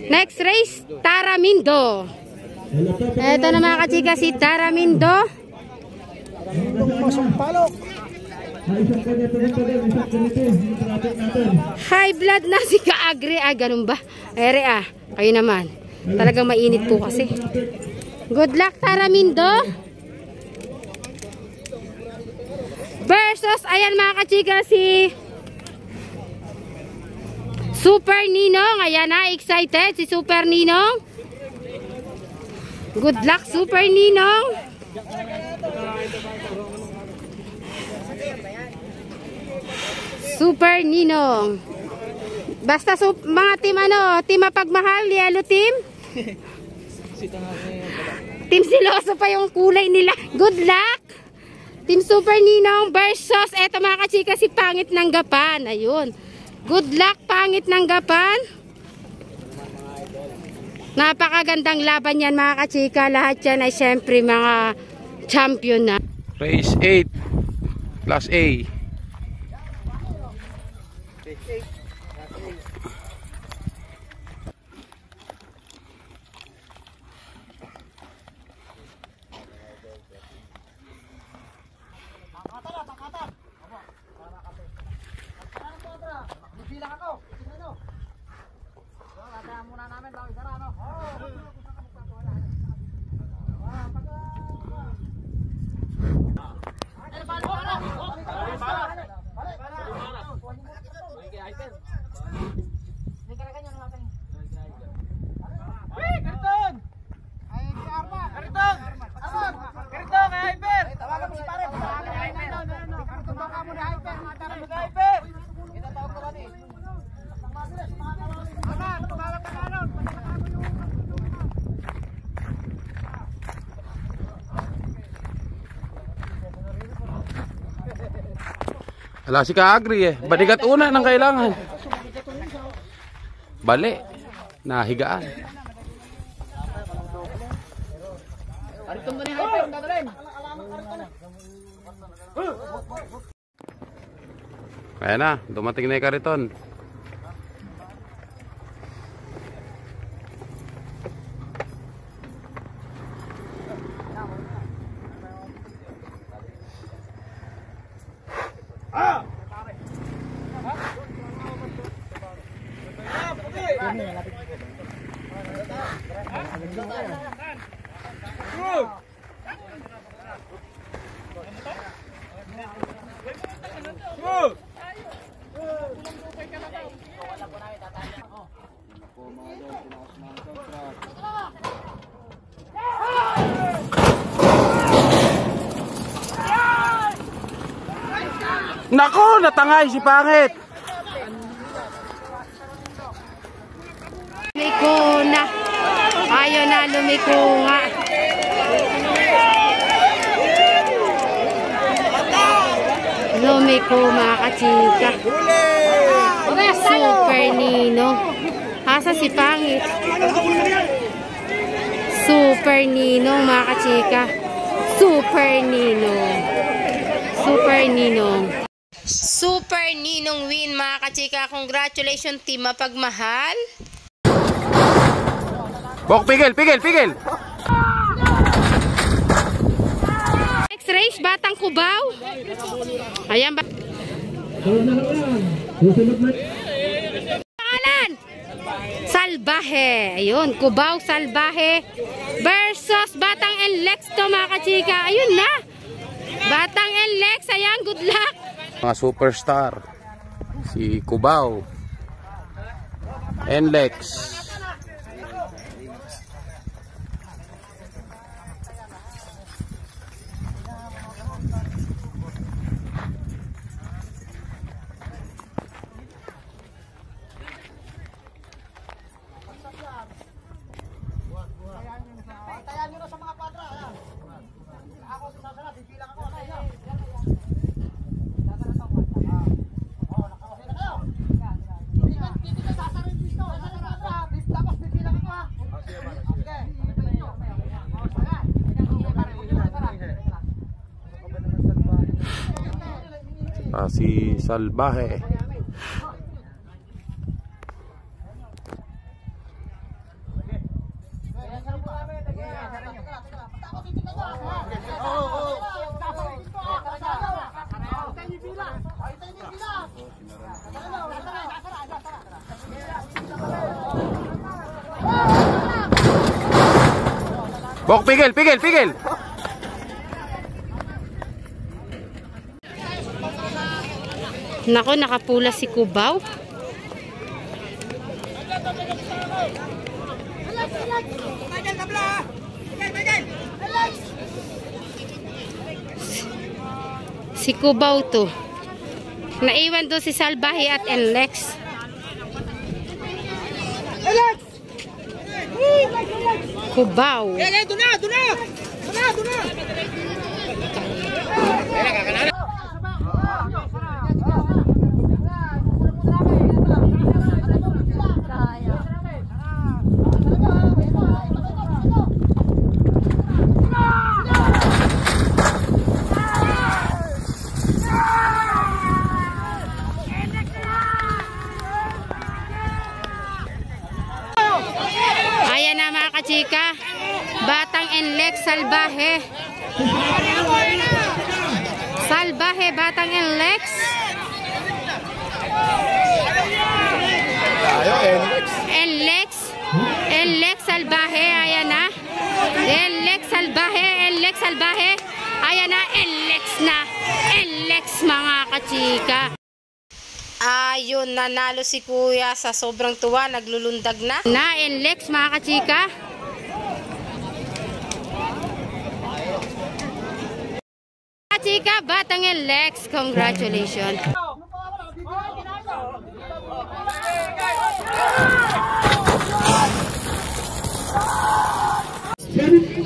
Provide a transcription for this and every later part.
Next race, Taramindo. Ito na mga kachika si Taramindo. High blood na si Kaagri. Ay, ganun ba? Ere kayo naman. Talagang mainit po kasi. Good luck, Taramindo. Versus, ayan mga kachika, si Super Ninong. Ayan na, excited si Super Ninong. Good luck, Super Ninong. Super Ninong. Basta mga team team mapagmahal, yellow team. Team siloso pa yung kulay nila. Good luck. Team Super Ninong versus eto mga kachika si Pangit ng Gapan. Ayun. Good luck, Pangit ng Gapan. Napakagandang laban yan mga kachika. Lahat yan ay syempre mga champion na. Race 8 Class A. Wala si Kaagri balikat una ng kailangan. Bali. Nahigaan. Ayan na, dumating na yung kariton. Nako, natangay si Pangit. Lumiko na. Ayaw na lumiko nga. Lumiko mga kachika. Super Ninong. Asa si Pangit? Super Ninong mga kachika. Super Ninong. Super Ninong. Super Ninong win mga kachika. Congratulations team mapagmahal. Bok, pigil. Next race, Batang Cubao. Ayan ba? Pangalan? Salbahe. Ayun, Cubao Salbahe versus Batang Enlex to mga kachika. Ayun na. Batang Enlex, ayan, good luck. Mga superstar. Si Cubao. Enlex. Si Salbahe. Bok, pigil, pigil, pigil. Nako, nakapula si Cubao. Si Cubao to. Naiwan doon si Salbahe at Enlex. Cubao. Ayan na mga kachika, Batang Enlex, Salbahe. Salbahe, Batang Enlex. Enlex, Salbahe, ayan na. Enlex, Salbahe. Ayan na, Enlex mga kachika. Ayun, nanalo si Kuya sa sobrang tuwa, naglulundag na. Enlex mga kachika. Kachika, Batang Enlex, congratulations.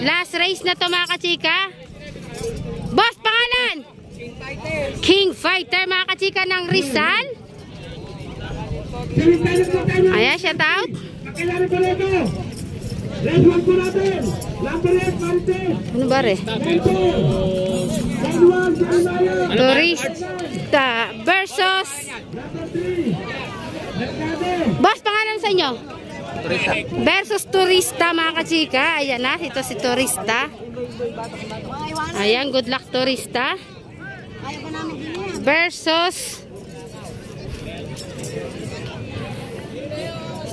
Last race na to mga kachika. Boss, pangalan? King Fighter mga kachika ng Rizal. Ayan, shout out. Ano ba re? Turista versus Boss, pangalan sa inyo? Versus Turista mga kachika. Ayan na, ito si Turista. Ayan, good luck Turista. Versus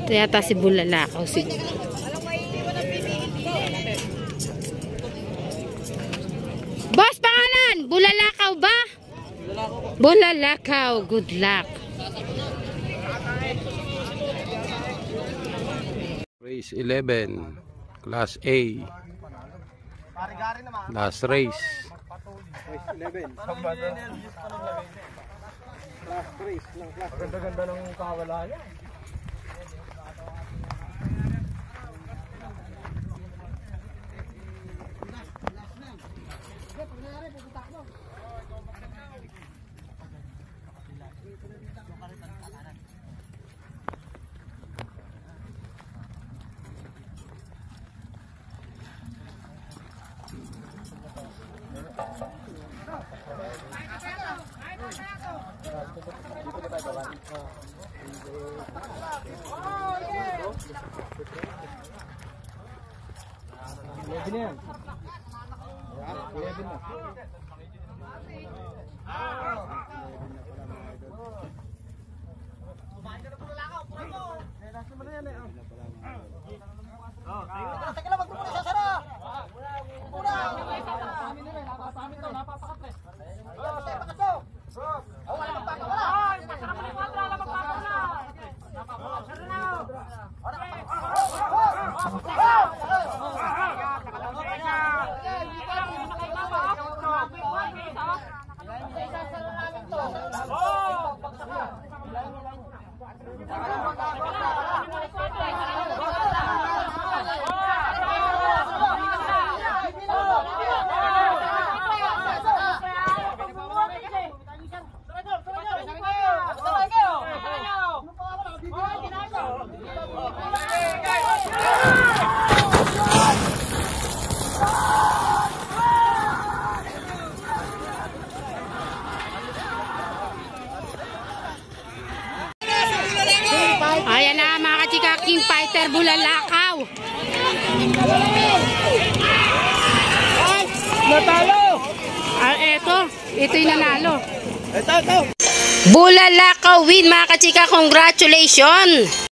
ito yata si Bulalakaw siguro. Boss, pangalan? Bulalakaw ba? Bulalakaw, good luck. Race 11, Class A. Last race. Race 11. Last race ng class. Ganda-ganda ng kawala niya. Fighter Bulalakaw. Natalo! Ah, ito yung nanalo. Ito. Bulalakaw win mga kachika, congratulations!